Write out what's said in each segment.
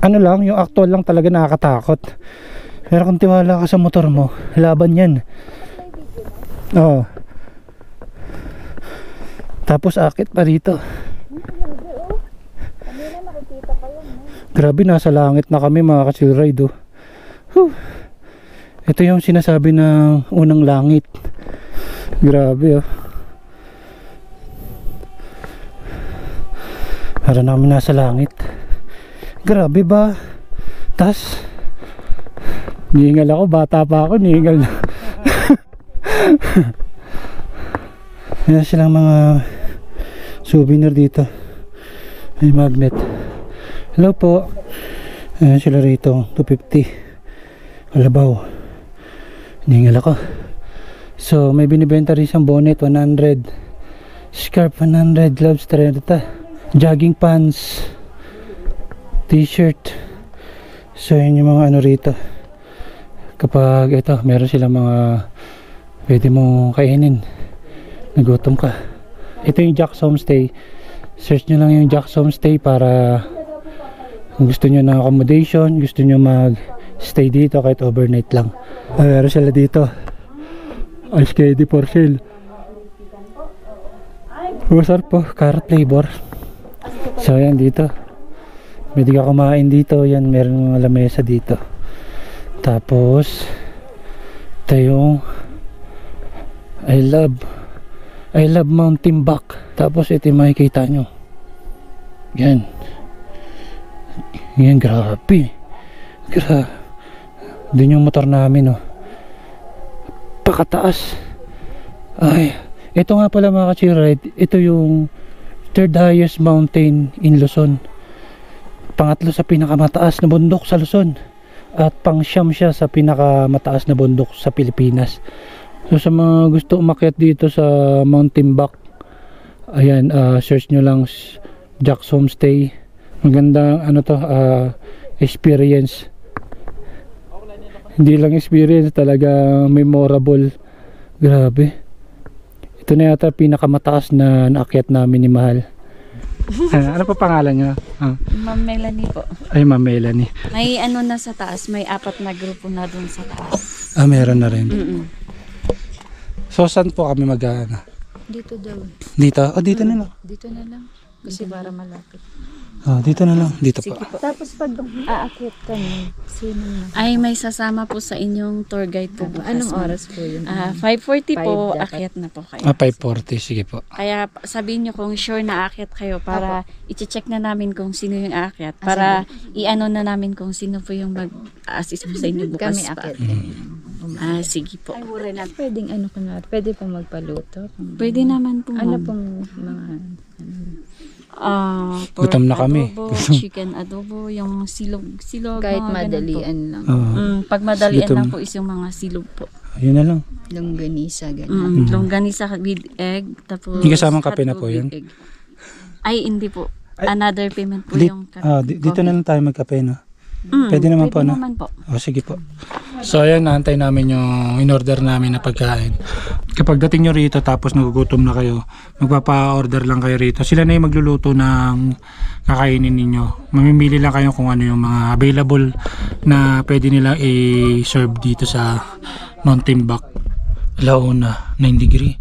ano lang, yung actual lang talaga nakakatakot. Pero kung tiwala ka sa motor mo, laban yan. Oo. Tapos akit pa dito. Grabe, nasa langit na kami mga ka-chill ride. Ito yung sinasabi ng unang langit. Grabe para namin nasa langit. Grabe ba? Tas nihingal ako, bata pa ako, nihingal na. Yan silang mga souvenir dito. May magnet. Hello po. Ayan sila rito, 250 Kalabaw. Nihingal ako. So may binibenta rin siyang bonnet 100, scarf 100, gloves 30, jogging pants, t-shirt. So yun yung mga ano rito. Kapag ito, meron silang mga pwede mong kainin, nagutom ka. Ito yung Jack's Homestay. Search nyo lang yung Jack's Homestay para kung gusto nyo ng accommodation, gusto nyo mag stay dito kahit overnight lang. Meron sila dito ice candy for sale. Masarap po, carrot flavor. So yan dito, pwede ka kumain dito. Yan, meron mga lamesa dito. Tapos ito yung I love mountain bike. Tapos ito yung makikita nyo. Yan, grabe. Doon yung motor namin pakataas. Ay, ito nga pala mga ka-chill ride, ito yung third highest mountain in Luzon. Pangatlo sa pinakamataas na bundok sa Luzon. At pang-siyam siya sa pinakamataas na bundok sa Pilipinas. So sa mga gusto umakyat dito sa mountain bike, ayan, search nyo lang Jack's Homestay. Magandang experience. Hindi lang experience, talaga memorable. Grabe. Ito na yata pinakamataas na naakyat namin ni Mahal. Ano pa pangalan niya? Ma'am Melanie po. Ay, Ma'am Melanie. May ano na sa taas, may 4 na grupo na dun sa taas. Meron na rin. So saan po kami mag-ano? Dito daw. Dito? Dito na lang. Dito na lang. Kasi para malapit. Dito na lang. Dito po. Tapos pag aakyat kami, sino na? Ay, may sasama po sa inyong tour guide po. Anong oras po yun? 5:40 po, akyat na po kayo. 5:40, sige po. Kaya sabihin nyo kung sure na aakyat kayo para i-check na namin kung sino yung aakyat. Para i-ano na namin kung sino po yung mag-assist mo sa inyo bukas Kami pa. akyat. Sige po. Pwedeng pwede pong magpaluto. Pwede naman po. Ano pong mga Gutom na kami. Adobo, chicken adobo, yung silog kahit mga madalian lang. pag madalian lang po is yung mga silog po. Yun na lang. Longganisa, ganyan. Longganisa with egg, tapos Hindi kasamang kape na po yun? Ay, hindi po. Another payment po yung kape. Dito na lang tayo magkape, no? Pwede naman po, no? Naman po. Sige po. So ayan, naantay namin yung in-order namin na pagkain. Kapag dating nyo rito tapos nagugutom na kayo, magpapa-order lang kayo rito. Sila na yung magluluto ng kakainin ninyo. Mamimili lang kayo kung ano yung mga available na pwede nilang i-serve dito sa mountain bike. Alauna, 9 degree.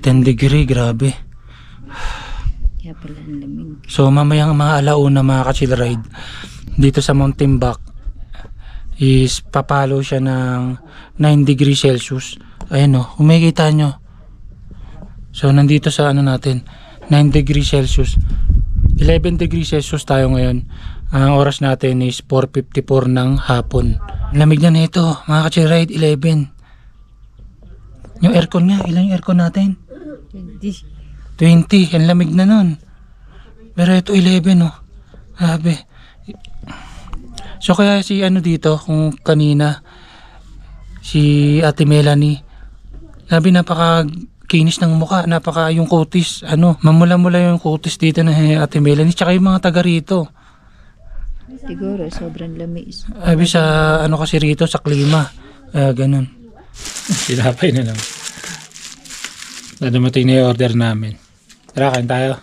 10 degree, grabe. Kaya pala ang lamig. So mamayang mga alauna mga ka-chill ride dito sa mountain bike is papalo siya ng 9 degrees Celsius. Ayan kung makikita nyo. So nandito sa ano natin, 9 degrees Celsius. 11 degrees Celsius tayo ngayon. Ang oras natin is 4:54 ng hapon. Lamig na nito mga ka-chill ride, 11. Yung aircon nga, ilan yung aircon natin? 20, ang lamig na nun. Pero ito 11 Grabe. So kaya si dito, kung kanina si Ate Melanie, sabi napaka-kinis ng mukha, yung kutis, mamula-mula yung kutis dito na Ate Melanie, tsaka yung mga taga rito. Siguro sobrang lamig. Sabi sa kasi rito sa klima. Ganun. Sinapay na lang. Dumating na yung order namin. Tara, kain tayo.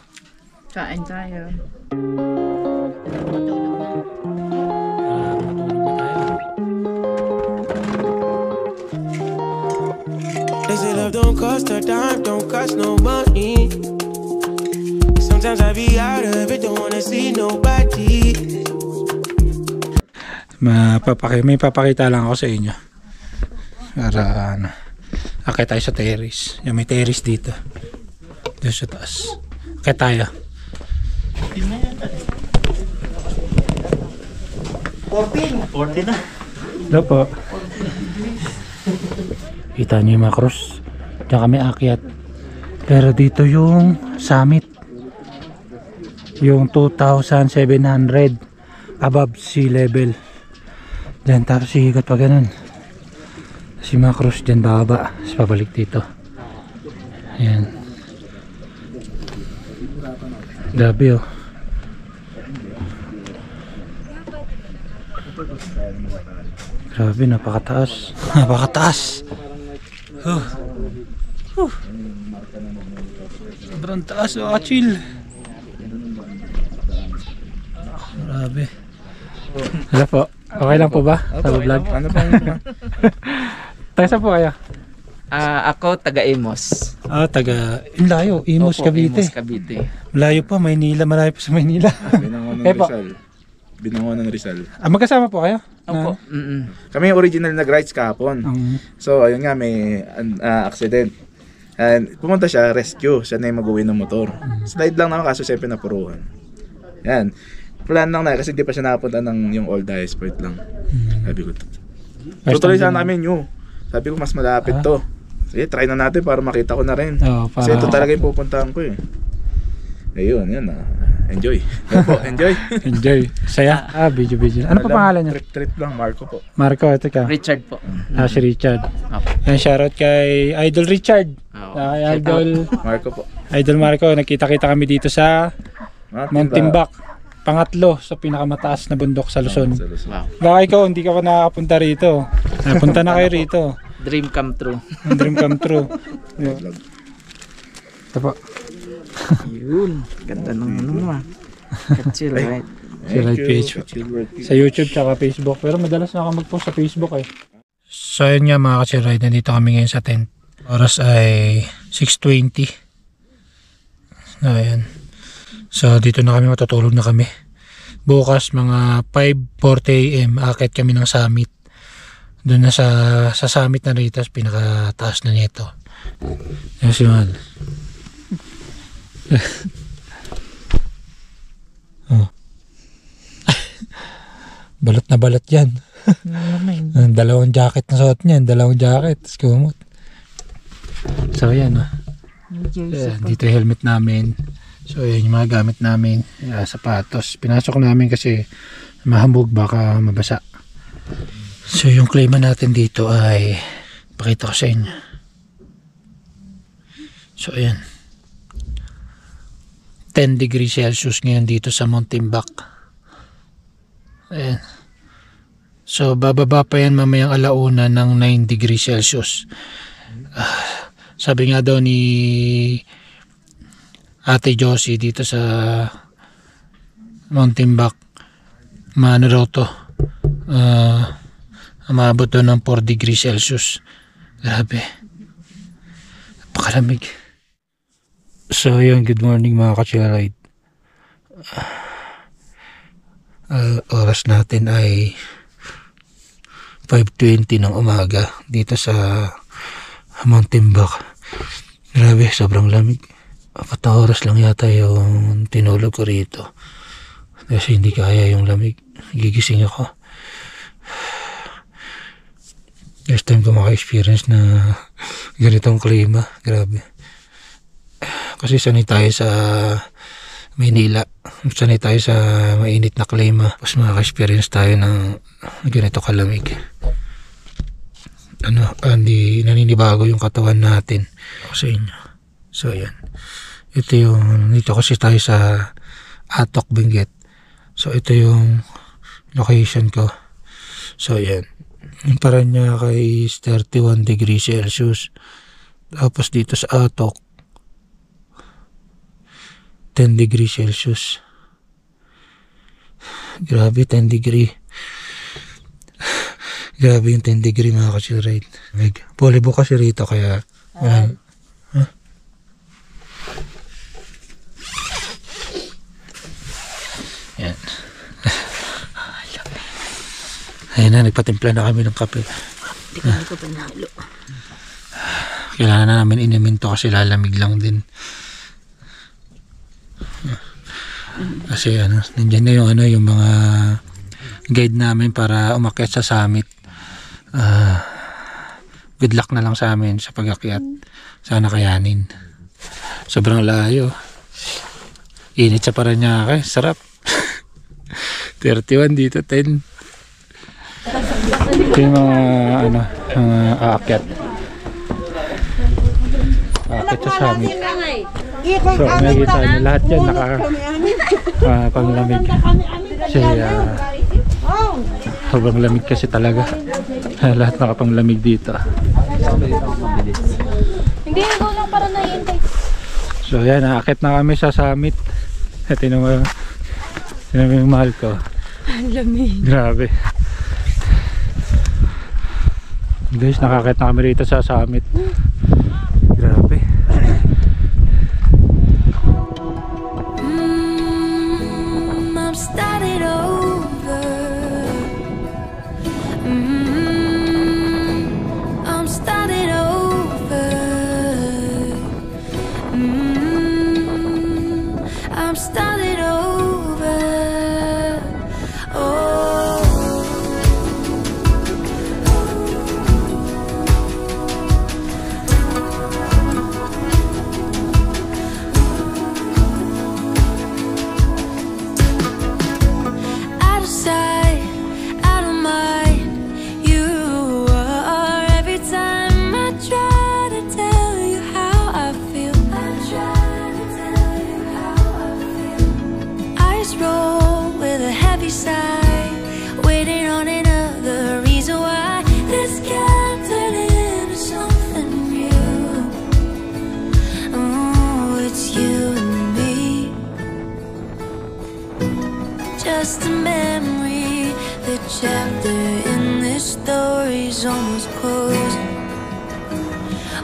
Kain tayo. bust a dime, don't cost no money. Sometimes I be out of it, don't wanna see nobody. May papakita lang ako sa inyo. Para akit tayo sa terrace. Yung may terrace dito. Dito sa taas. Akit tayo. 14 na. Hello po. Kita niyo yung mga cross. Diyan kami akyat. Pero dito yung summit. Yung 2,700 above sea level. Diyan tayo sigat pa ganun. Si mga cross dyan bababa. Tapos pabalik dito. Ayan. Grabe oh. Grabe, napakataas. Napakataas. Sobrang taas, chill. Grabe. Hello po. Okay lang po ba? Sa vlog? Ano pa yun? Taga saan po kayo? Ako taga-Imos. Taga layo. Imos, Opo, Cavite. Imos, Cavite. Layo pa, Maynila. Malayo pa sa Maynila. Binangon ng po. Rizal. Binangon ng Rizal. Magkasama po kayo? Opo. Kami yung original nag-rides kahapon. So, ayun nga, may accident. And pumunta siya, rescue. Siya na yung mag-uwi ng motor. Slide lang naman, kaso siyempre napuruhan. Yan. Plan lang na, kasi hindi pa siya nakapunta ng yung old high sport lang. Sabi ko, tutuloy sana namin yung. Sabi ko, mas malapit to. Sige, try na natin para makita ko na rin. Kasi ito talaga yung pupuntahan ko eh. Ayun, yun enjoy. Yan po, enjoy. Enjoy. Saya. Video. Ano pa pangalan niya? Trip lang, Marco po. Marco, ito ka. Richard po. Si Richard. Opo. Yan, shoutout kay Idol Richard. Kay Idol Marco po. Idol Marco, nakita-kita kami dito sa Mount Timbak. Pangatlo sa pinakamataas na bundok sa Luzon. Wow. Baka ikaw, hindi ka pa nakakapunta rito. Napunta na kayo rito. Dream come true. Ang dream come true. Ito po. Yun. Ganda ng ano mo ah. Chill, right? Sila page. Sa YouTube tsaka Facebook. Pero madalas na ako mag-post sa Facebook eh. So yun nga mga ka-chill, nandito kami ngayon sa tent. Oras ay 6:20. Ayan. So dito na kami, matutulog na kami. Bukas mga 5:40 AM akit kami ng summit. Doon na sa summit na rito, pinakataas na nito. Yan si Mal. Balot na balot yan. Dalawang jacket na suot niyan, dalawang jacket, tapos kumot. So yan dito yung helmet namin. So yun yung mga gamit namin, sapatos. Pinasok namin kasi mahambog, baka mabasa. So yung klima natin dito ay pakita ko sa inyo. So ayan, 10 degrees Celsius ngayon dito sa Mount Timbak. Ayan. So bababa pa yan mamayang alauna ng 9 degrees Celsius. Sabi nga daw ni Ate Josie dito sa Mount Timbak, maano raw to, umabot doon ng 4 degrees Celsius. Grabe, napakalamig. So yun, good morning mga ka-chill-ride. Oras natin ay 5:20 ng umaga dito sa Mount Timbak. Grabe, sobrang lamig. 4 oras lang yata yung tinulog ko rito kasi hindi kaya yung lamig. Gigising ako. First time ko maka-experience na ganitong klima. Grabe. Kasi sanay tayo sa Maynila, sanay tayo sa mainit na klima, tapos maka-experience tayo ng ganito kalamig. Hindi naninibago yung katawan natin sa inyo. So ayan, dito kasi tayo sa Atok, Benguet. So ito yung location ko. So ayan, yung Parañaque is 31 degrees Celsius. Tapos dito sa Atok 10 degrees Celsius. Grabe, 10 degree. Grabe yung 10 degree mga ka-chill ride. Polibo kasi rito kaya Yan. Ayun na, nagpatimpla na kami ng kape. Hindi ko pa nalo. Kailangan na namin inumin to kasi lalamig lang din. Kasi ano, nandiyan na yung ano, yung mga guide namin para umakyat sa summit. Good luck na lang sa amin sa pag-akyat. Sana kayanin. Sobrang layo. Init sa Parañaque, sarap. 31 dito, 10. Ito yung mga ano, aakyat. Aakyat sa summit. So, nakikita nyo lahat yan panglamig. Kasi sobrang lamig kasi talaga. Lahat nakapanglamig dito. Hindi, go lang para naiintay. So yan, aakyat na kami sa summit. Ito yung mahal ko. Ang lamig. Grabe. Guys, nakakit na kami rito sa summit. Grabe. I'm starting over. I'm starting over. I'm starting over. Oh. Out of sight, out of mind, you are every time I try to tell you how I feel. I try to tell you how I feel. Eyes roll with a heavy sigh, waiting on another reason why this can't turn into something real. Oh, it's you and me. Just a memory, the chapter in this story's almost closing.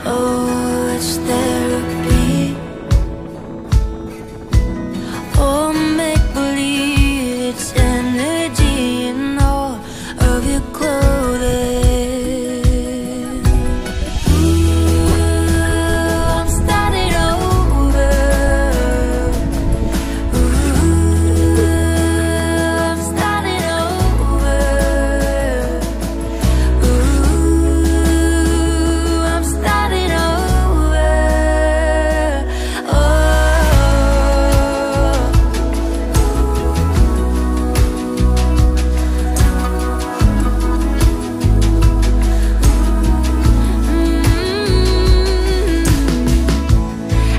Oh, it's therapy. Oh, make believe it's energy in all of your clothing. Ooh, I'm starting over. I'm starting over. I'm starting over. Oh.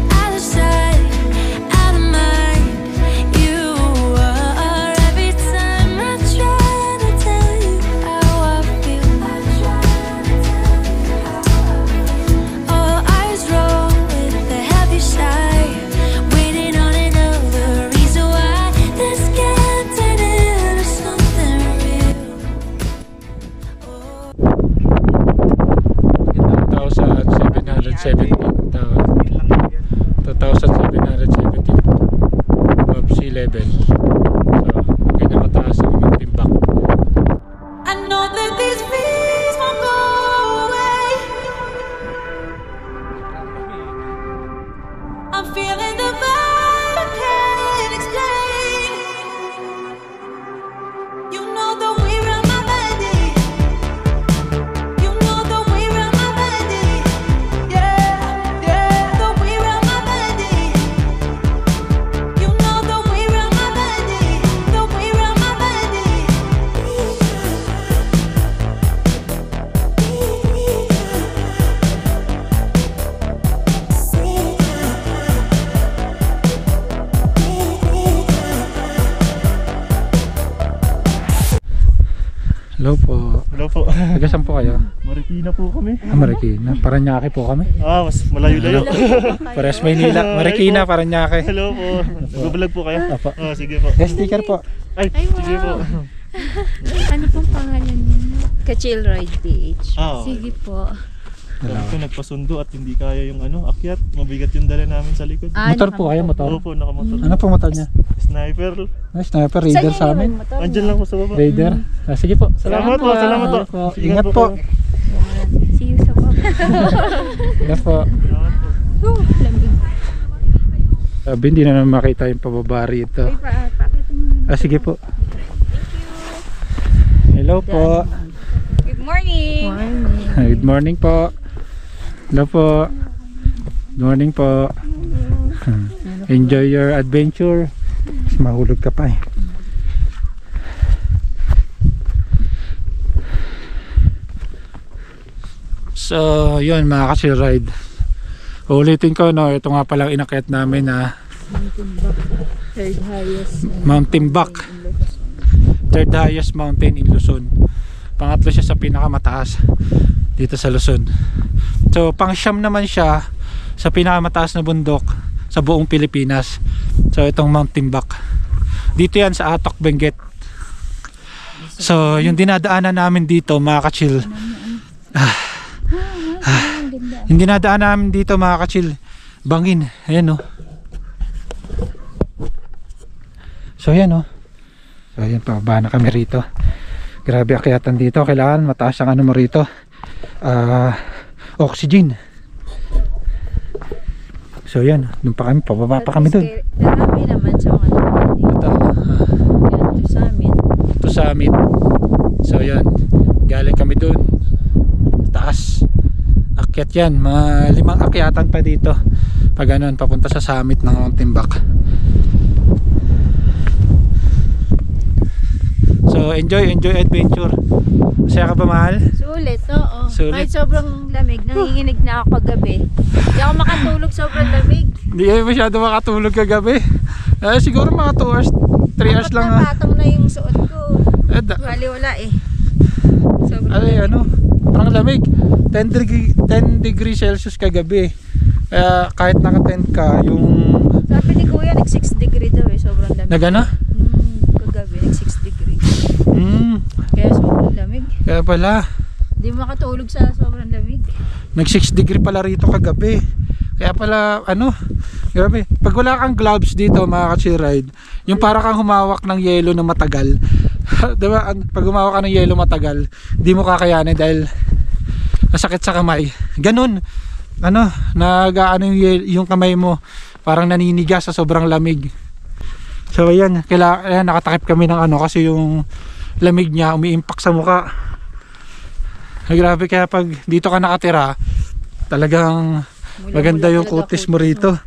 Out of sight, out of mind, you are every time I try to tell you how I feel. Oh, eyes roll with a heavy sigh, waiting on another reason why this can't turn into something real. 2,717 above sea level. So, ganyan kataas ang aming timbang. I know that these fears won't go away. I'm feeling the vibe I can't explain. You know the way around my body. You know the way around my body. Yeah, yeah, the way around my body. You know the way around my body. The way around my body. Hello po. Hello po. Taga saan po kayo? Marikina po kami. Marikina. Parañaque po kami. Mas malayo-layo. Pares Maynila. Marikina, Parañaque. Hello po. Nag-vlog po kayo? Apa. Sige po. Yes, sticker po. Ay, sige po. Ano pong pangalan niyo? Kachil Ride PH. Ah, Sige po. Sabi ko nagpasundo at hindi kaya yung akyat. Mabigat yung dala namin sa likod. Motor po kayo, motor? Opo, nakamotor. Ano po motor niya? Sniper. Sniper, Raider sa amin. Andyan lang po sa baba. Raider. Sige po. Salamat po, salamat po. Ingat po. See you sa pop. Ingat po. Sabi, hindi na naman makita yung pababa rito. Sige po. Hello po. Good morning. Good morning po. Hello po. Good morning po. Enjoy your adventure. Mahulog ka pa eh. So, yun mga ka-chill ride. Ulitin ko, no, ito nga palang inakyat namin na Third highest. Mountain Back. Third highest mountain in Luzon. Pangatlo siya sa pinakamataas dito sa Luzon. So, pang-siyam naman siya sa pinakamataas na bundok sa buong Pilipinas. So, itong Mountain Back. Dito yan sa Atok, Benguet. So, yung dinadaanan namin dito, mga ka-chill. Yung dinadaan namin dito mga ka-chill, bangin, ayan o. So ayan o. So ayan, pababa na kami rito. Grabe akyatan dito, kailangan mataas ang ano mo rito, oxygen. So ayan, dun pa kami, pababa pa kami dun. Marami naman sa mga dito. Ito sa amin. Ito sa amin. So ayan, galing kami dun taas. Akyat yan, mga 5 akyatan pa dito pag ganun, papunta sa summit ng Mountain Back. So enjoy adventure. Masaya ka ba, mahal? Sulit, oo. Sulit. Kahit sobrang lamig, nanginginig na ako kagabi. Hindi ako makatulog, sobrang lamig. Hindi kayo masyado makatulog kagabi. Siguro mga 2 hours 3 hours lang. Napatong na yung suot ko. Wali wala eh. Sobrang ano, parang lamig. 10 degree Celsius kagabi. Kaya kahit naka-tent ka, yung sabi ni Kuya, nag 6 degree daw eh, sobrang lamig. nagana? Kagabi, nag 6 degree. Kaya sobrang lamig. Kaya pala. Hindi makatulog sa sobrang lamig. Nag 6 degree pala rito kagabi. Kaya pala, grabe. Pag wala kang gloves dito, mga ka-chill ride, yung para kang humawak ng yelo na matagal. Diba? Pag humawak ka ng yelo matagal, di mo kakayanin dahil masakit sa kamay. Ganun. Yung kamay mo parang naninigas sa sobrang lamig. So ayan, nakatakip kami ng kasi yung lamig niya umiimpact sa mukha. Grabe, kaya pag dito ka nakatira, talagang maganda yung kutis mo rito.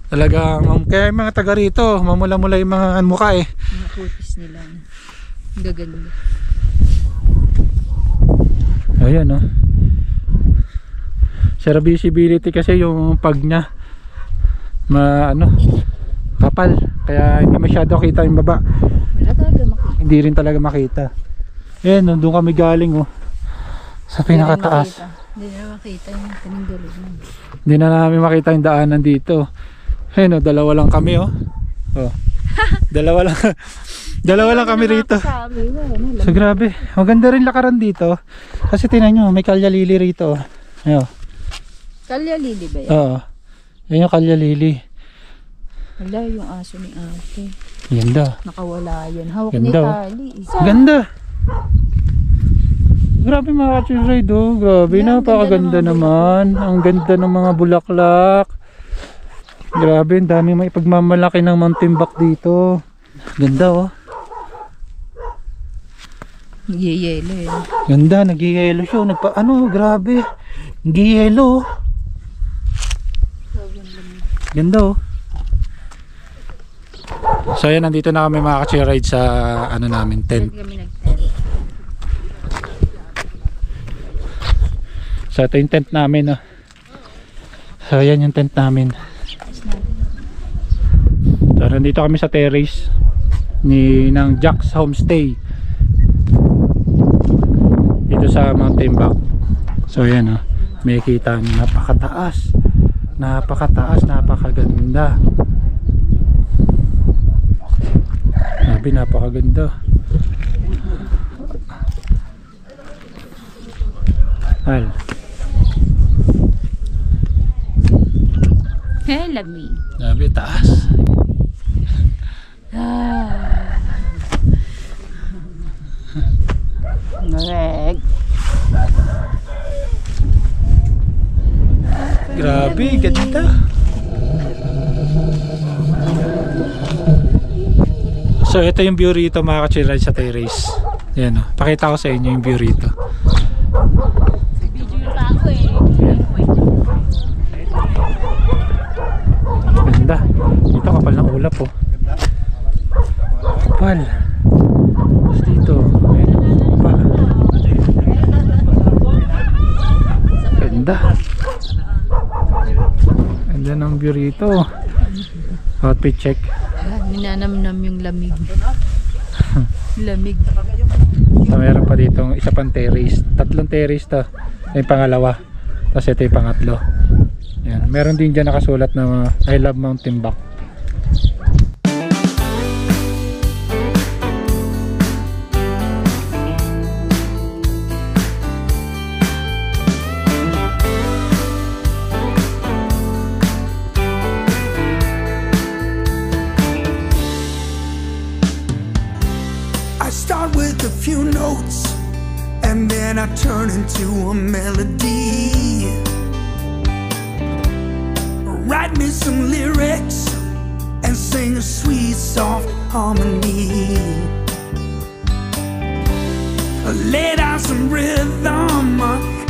Talagang, kaya yung mga taga rito, mamula-mula yung mga mukha eh. Mga kutis nila. Gaganda. Ayan o. Sa visibility kasi yung pag niya kapal, kaya hindi masyado kita yung baba. Wala talaga makita. Hindi rin talaga makita. Ayan, doon kami galing sa pinakataas. Hindi na makita yung pinanggaling. Hindi na namin makita yung daanan dito. Ayan, dalawa lang kami dalawa lang kami rito. So grabe, maganda rin lakaran dito. Kasi tingnan nyo, may kalya-lili rito. Ayan. Kalya-lili ba yan? Oo. Yan yung kalya-lili. Wala yung aso ni ate. Ganda. Nakawala yan. Hawak Ganda, ni Tali. Ganda. Grabe mga ka-chill ride Grabe, napakaganda naman. Ang ganda ng mga bulaklak. Grabe, ang dami may pagmamalaki ng Mountain Back dito. Ganda Nagyayelo eh. Ganda, nagyayelo siya. Grabe. Nagyayelo. Ganda So ayan, nandito na kami mga ka-chill ride sa namin, tent. So ito yung tent namin So ayan yung tent namin. So nandito kami sa terrace ng Jack's Homestay dito sa Mountain Back. So ayan may kita nyo, napakataas, napakaganda. Napakaganda. Lamig. Grabe, taas. Greg. Grabe, ganda. So, ito yung view rito mga ka-chillride sa terrace. Yan o. Pakita ko sa inyo yung view rito. Ganda. Dito kapal ng ulap po. Kapal. Tapos dito. Ayan pa. Ganda. Ganda ng view rito. Outfit check. Minanamnam yung lamig. Lamig. So, meron pa dito isa pang terrace. Tatlong terrace to. Yung pangalawa. Tapos ito yung pangatlo. Yan. Meron din dyan nakasulat na I love Mountain Back. I start with a few notes and then I turn into a melody. Write me some lyrics and sing a sweet soft harmony. Lay down some rhythm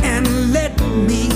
and let me